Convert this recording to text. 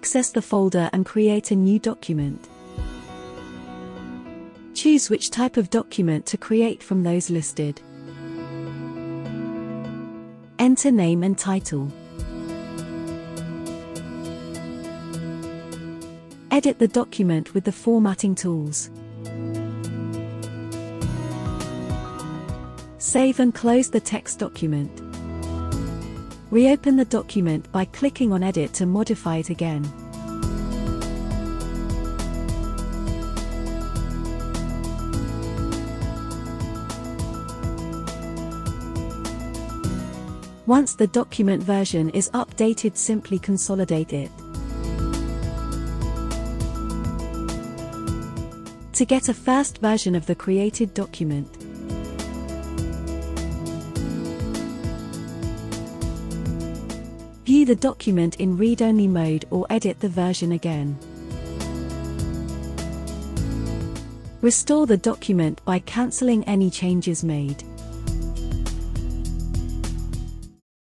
Access the folder and create a new document. Choose which type of document to create from those listed. Enter name and title. Edit the document with the formatting tools. Save and close the text document. Reopen the document by clicking on Edit to modify it again. Once the document version is updated, simply consolidate it. To get a first version of the created document, view the document in read-only mode or edit the version again. Restore the document by cancelling any changes made.